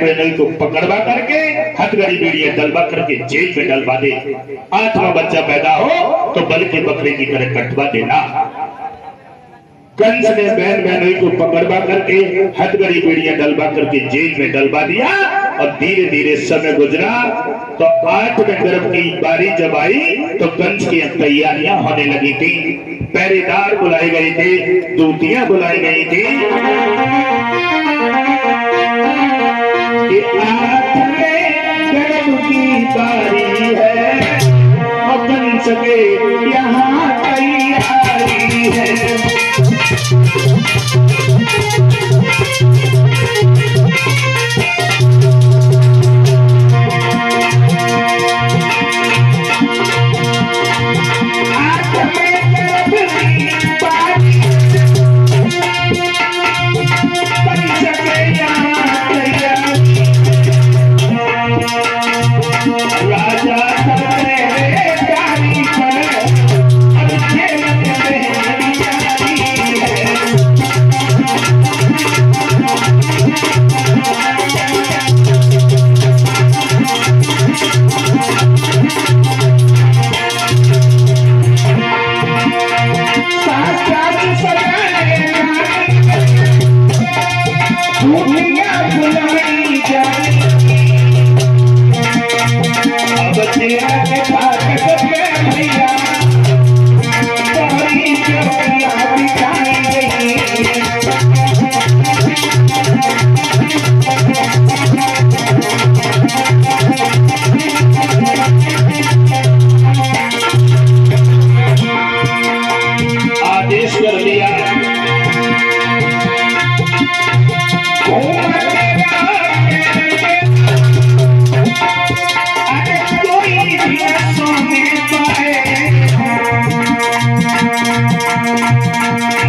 बेनई को पकड़वा करके हथगड़ी बीड़िया डलवा करके जेल में डलवा दे। 8वां बच्चा पैदा हो तो बल के बकरे की तरह कटवा देना। कंस ने बहन बेनई को पकड़वा करके हथगड़ी बीड़िया डलवा करके जेल में डलवा दिया और धीरे धीरे समय गुजरा तो 8वें गर्भ की बारी जब आई तो कंस की तैयारियां होने लगी थी। पहरेदार बुलाए गए थे, दूतियां बुलाई गई थी कि 8वें गर्भ की बारी है और कंस के यहाँ तैयारी है।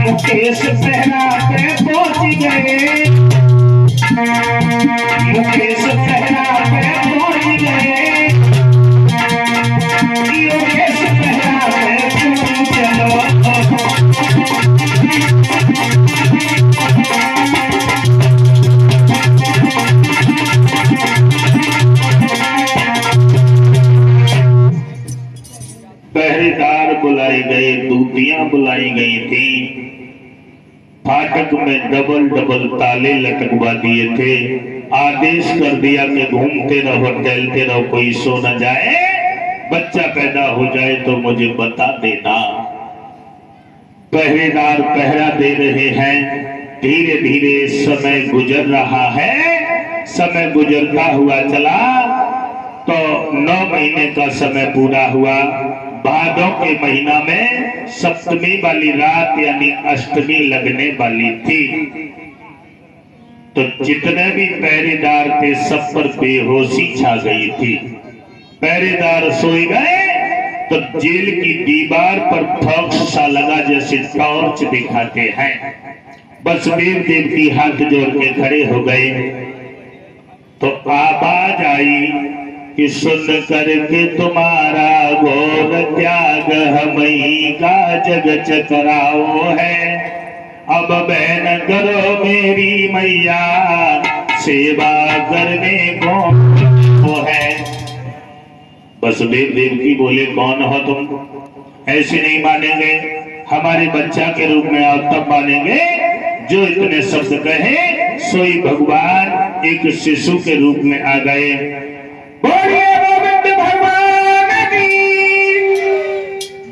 मुकेश पहरा पे पहुंच गए, मुकेश पहरा पे पहुंच गए, योगेश पहरा पे तुम चलो। पहरेदार बुलाए गए, दूतियां बुलाई गई थी, फाटक में डबल डबल ताले लटकवा दिए थे। आदेश कर दिया कि घूमते रहो, टहलते रहो, कोई सो न जाए, बच्चा पैदा हो जाए तो मुझे बता देना। पहरेदार पहरा दे रहे हैं। धीरे धीरे समय गुजर रहा है। समय गुजरता हुआ चला तो 9 महीने का समय पूरा हुआ। भादों के महीना में सप्तमी वाली रात यानी अष्टमी लगने वाली थी। तो जितने भी पहरेदार थे सब पर बेहोशी छा गई थी। पहरेदार सोए गए तो जेल की दीवार पर फौक्स सा लगा जैसे टॉर्च दिखाते हैं। बस देव की हाथ जोड़ के खड़े हो गए तो आवाज आई कि सुन करके तुम्हारा घोर त्याग हमई का जग चकराओ है। अब बहन करो मेरी मैया, सेवा करने को है। वसुदेव देवकी बोले कौन हो तुम? ऐसे नहीं मानेंगे, हमारे बच्चा के रूप में आप तब मानेंगे जो इतने शब्द कहे। सोई भगवान एक शिशु के रूप में आ गए।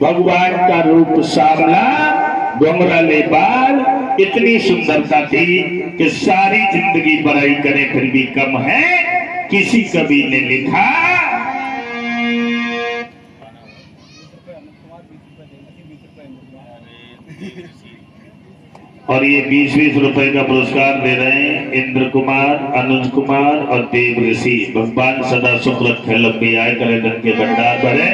भगवान का रूप सांवला, घुंघराले बाल, इतनी सुंदरता थी कि सारी जिंदगी बड़ाई करे फिर भी कम है। किसी कवि ने लिखा और ये 20-20 रुपए का पुरस्कार दे रहे हैं इंद्र कुमार, अनुज कुमार और देव ऋषि। भगवान सदा सुकृत लंबी आय करे, धन के भंडार भरे।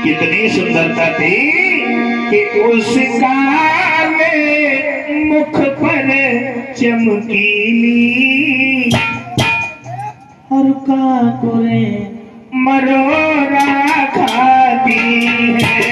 कितनी सुंदरता थी कि उसका मुख पर चमकीली और काकुरे मरोरा खाती है।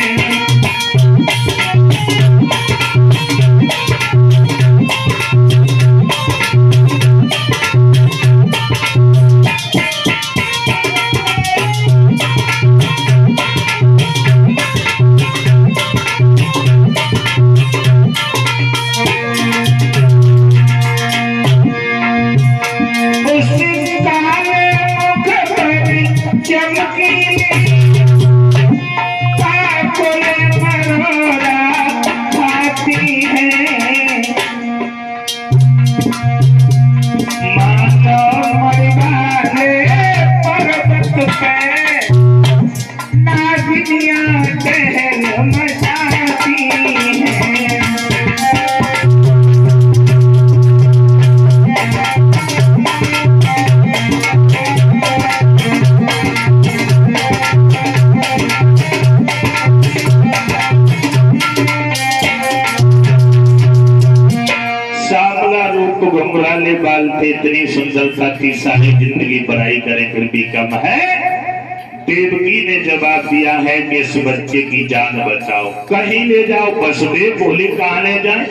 मरवाले पर्वत पे नागिनियां टहल मचाती हैं। घुंघराले बाल थे, इतनी सुंदरता थी, सारी जिंदगी पढ़ाई करे फिर भी कम है। देवकी ने जवाब दिया है कि इस बच्चे की जान बचाओ, कहीं ले जाओ। वसुदेव बोले कहाँ ले जाए,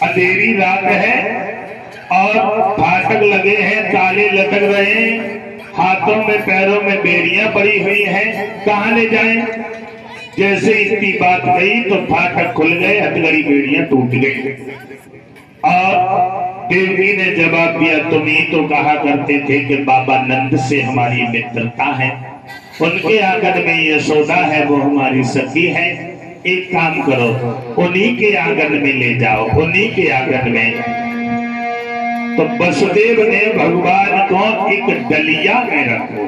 अंधेरी रात है और फाटक लगे हैं, ताले लटक रहे हैं, हाथों में पैरों में बेड़ियां पड़ी हुई हैं, कहाँ ले जाएं? जैसे इतनी बात कही तो फाटक खुल गए, हथकड़ी बेड़ियां टूट गई। और देवकी ने जवाब दिया, तुम ही तो कहा करते थे कि बाबा नंद से हमारी मित्रता है, उनके आंगन में यशोदा है, वो हमारी सखी है। एक काम करो, उन्हीं के आंगन में ले जाओ, उन्हीं के आंगन में। तो वसुदेव ने भगवान को एक डलिया में रखो।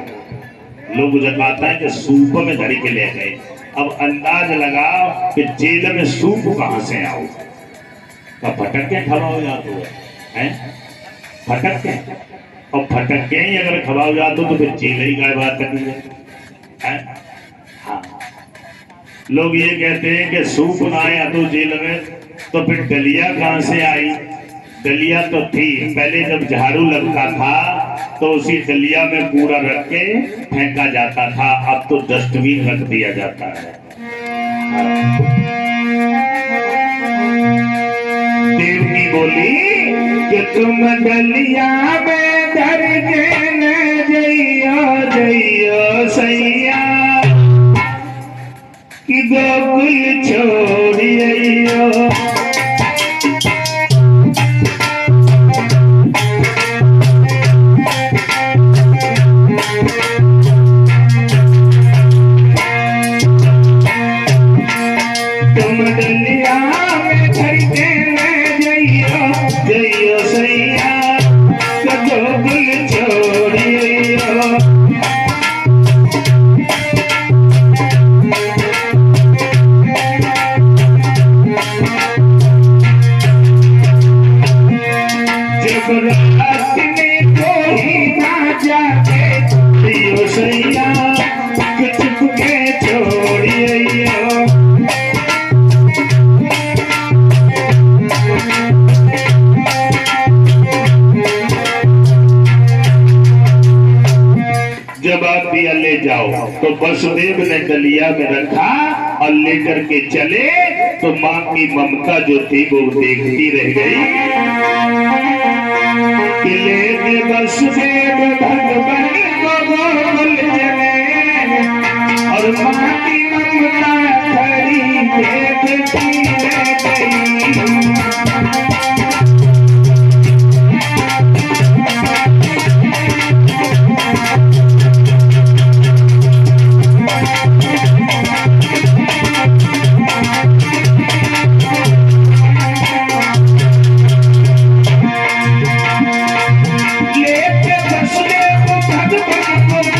लोग जताता है कि सूप में धर के ले गए। अब अंदाज लगाओ कि जेल में सूप कहां से आओ, का फटक के खबा हो जाते हैं, फटक के, और फटक के ही अगर खबा हो जाते तो फिर जेल ही गाय बात करनी है। हाँ, लोग ये कहते हैं कि सूप ना आया तो जेल में, तो फिर डलिया कहां से आई? डलिया तो थी, पहले जब झाड़ू लगता था तो उसी डलिया में कूड़ा रख के फेंका जाता था, अब तो डस्टबिन रख दिया जाता है। देवकी बोली कि तुम डलिया में धर के न जइयो जइयो सैया, कि गोकुल छोड़ियो। ले जाओ। तो वसुदेव ने डलिया में रखा और लेकर के चले, तो माँ की ममता जो थी वो देखती रह गई। किले में वसुदेव भगवान को बोल चले और माँ की ममता खड़ी देखती रह गई। लेके वसुदेव भगवान को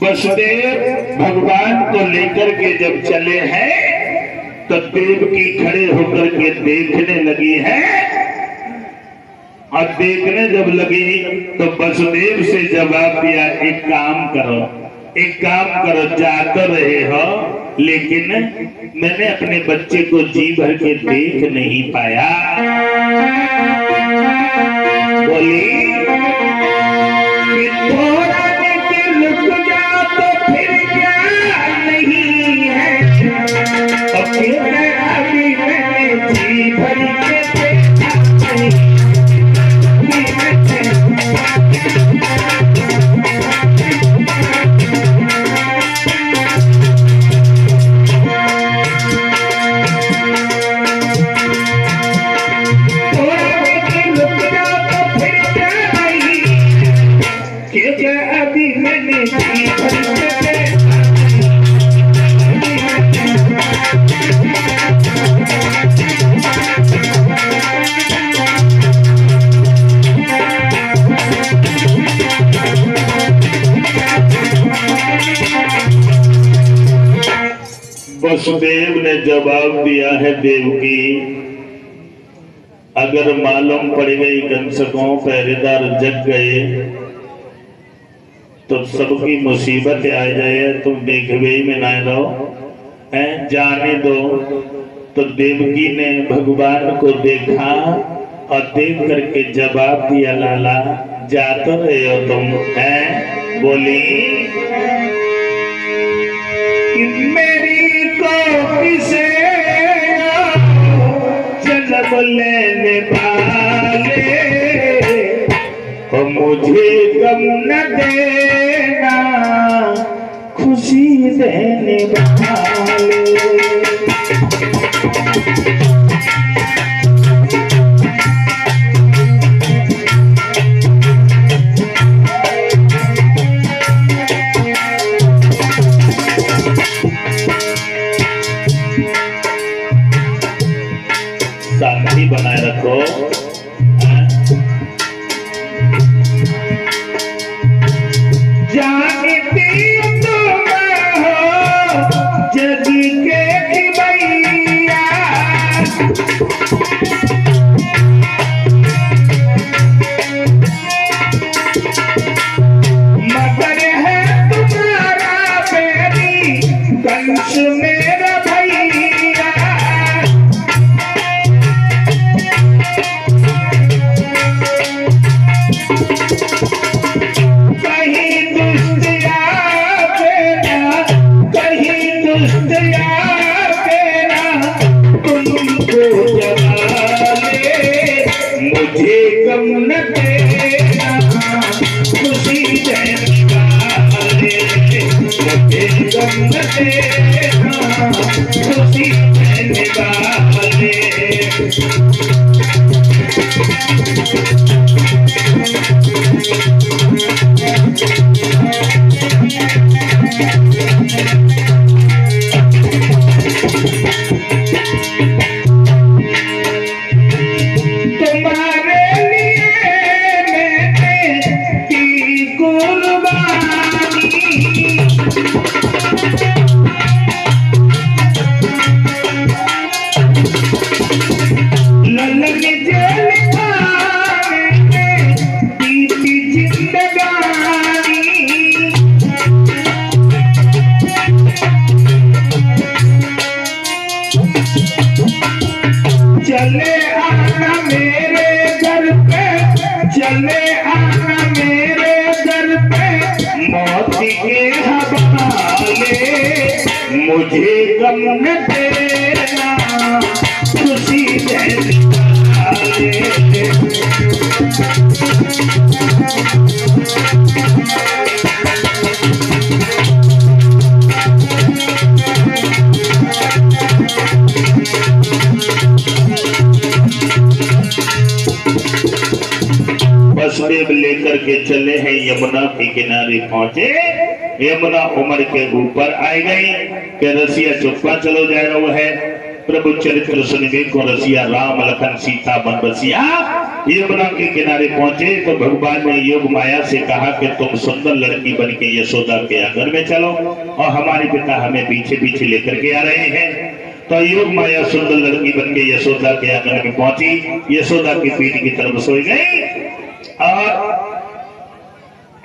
वसुदेव भगवान को लेकर के जब चले हैं तो देवकी खड़े होकर के देखने लगी है। और देखने जब लगी तो वसुदेव से जवाब दिया, एक काम करो, जा तो रहे हो लेकिन मैंने अपने बच्चे को जी भर के देख नहीं पाया। बोली कि थोड़ा देर रुक जा तो फिर क्या नहीं है, तो फिर अभी मैंने जी भर के देखा नहीं। वसुदेव ने जवाब दिया है, देवकी अगर मालूम पड़ गई दंशकों पहरेदार जग गए तो सबकी मुसीबत आ जाए, तुम देखवे में ना रहो, जाने दो। तो देवकी ने भगवान को देखा और देख करके जवाब दिया, लाला जा तो रहे हो तुम, है बोली मेरी को किसे जन्म लेने वाले मुझे गम न देना, खुशी देने वाले। शांति बनाए रखो। जानती तुम हो जग के खिबैया, मगर है तुम्हारा बेरी कंस मेरा भैया। मुझे गम न देना, खुशी देने वाले, मुझे गम न देना, खुशी देने वाले। चले आना मेरे घर पे, चले आना मेरे घर पे, मौत के हवाले, मुझे गम न देना, खुशी देने वाले। वसुदेव लेकर के चले हैं, यमुना के किनारे पहुंचे। यमुना उमर के ऊपर आ गई कि रसिया चुप्पा चलो जा रहा है। प्रभु चरित्र सुनने को रसिया राम लखन सीता बन बसिया। यमुना के किनारे पहुंचे तो भगवान ने योग माया से कहा कि तुम सुंदर लड़की बन के यशोदा के आंगन में चलो, और हमारे पिता हमें पीछे पीछे लेकर के आ रहे हैं। तो योग माया सुंदर लड़की बन के यशोदा के आंगन में पहुंची, यशोदा की पीठ की तरफ सोई गई और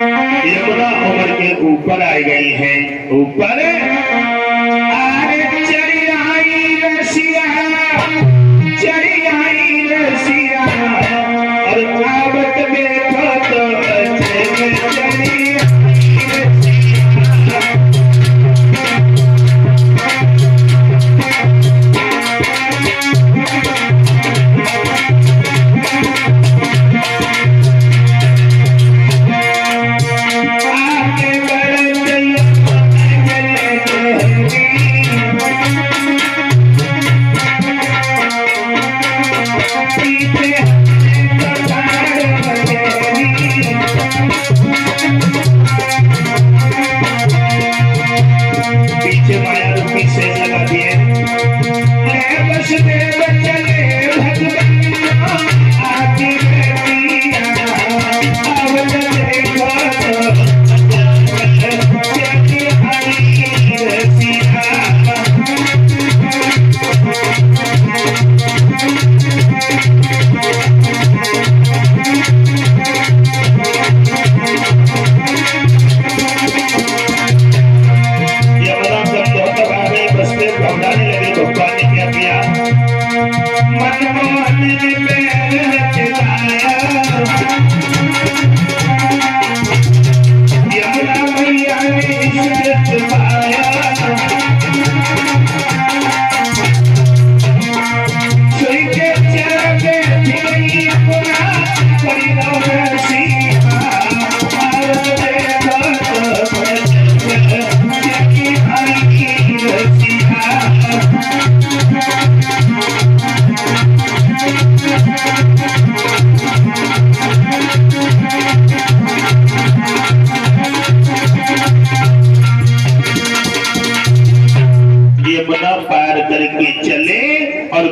यमुना उम्र के ऊपर आ गई है। ऊपर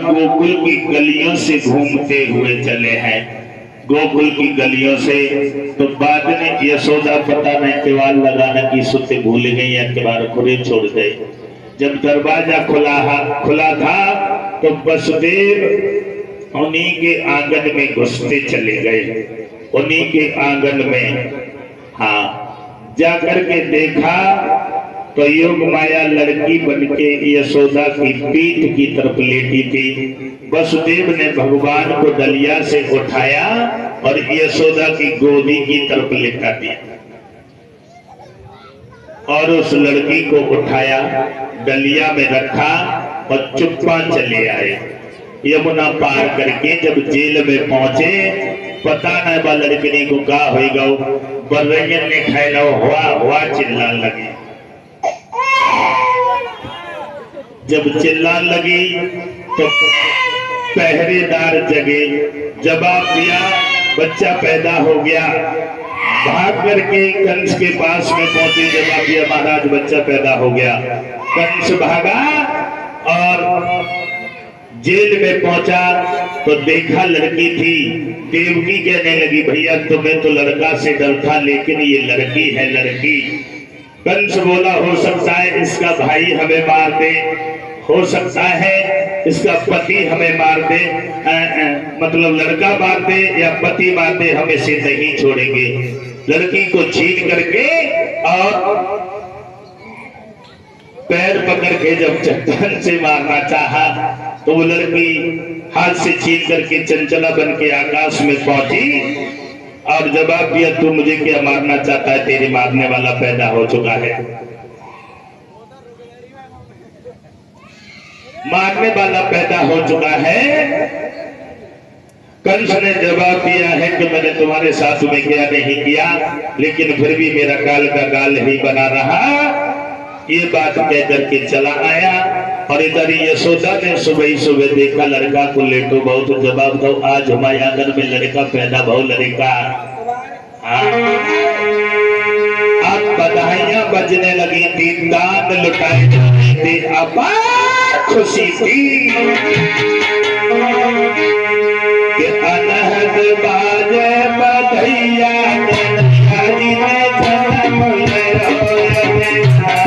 गोकुल की गलियों से घूमते हुए चले हैं। गोकुल की गलियों से तो बाद में यशोदा पता नहीं किवाड़ लगाने की सुते भूल गई या किवाड़ खुले छोड़ गए। जब दरवाजा खुला था तो वसुदेव उन्हीं के आंगन में घुसते चले गए। उन्हीं के आंगन में जाकर के देखा तो योग माया लड़की बनके यशोदा की पीठ की तरफ लेटी थी। वसुदेव ने भगवान को डलिया से उठाया और यशोदा की गोदी की तरफ लेटा दिया और उस लड़की को उठाया, डलिया में रखा और चुप्पा चले आए। यमुना पार करके जब जेल में पहुंचे, पता न बा लड़की को का होगा, बर्रैयन ने खाया हुआ चिल्लाने लगी। जब चिल्लाने लगी तो पहरेदार जगे, जवाब दिया, बच्चा पैदा हो गया। भाग करके कंस के पास में पहुंचे, जवाब दिया, महाराज बच्चा पैदा हो गया। कंस भागा और जेल में पहुंचा तो देखा लड़की थी। देवकी कहने लगी, भैया तुम्हें तो लड़का से डर था, लेकिन ये लड़की है लड़की। कंस बोला, हो सकता है इसका भाई हमें मार दे, हो सकता है इसका पति हमें मार दे, मतलब लड़का मार दे या पति मार दे, हम इसे नहीं छोड़ेंगे। लड़की को छीन करके और पैर पकड़ के जब चट्टान से मारना चाहा तो वो लड़की हाथ से छीन करके चंचला बन के आकाश में पहुंची और जवाब दिया, तू मुझे क्या मारना चाहता है, तेरे मारने वाला पैदा हो चुका है। मारने वाला पैदा हो चुका है। कंस ने जवाब दिया है कि मैंने तुम्हारे साथ में क्या नहीं किया, लेकिन फिर भी मेरा काल का काल ही बना रहा। ये बात कह करके चला आया और इधर यशोदा ने सुबह सुबह देखा लड़का को, लेटो बहुत जवाब दो, आज हमारे आंगन में लड़का पैदा भाव लड़का। अब बधाइयां बजने लगी थी, दान लुटाए जाते थे, अपार खुशी थी कि अनहद बाजे बधैया, नैया जी ने जन्म ले रोए।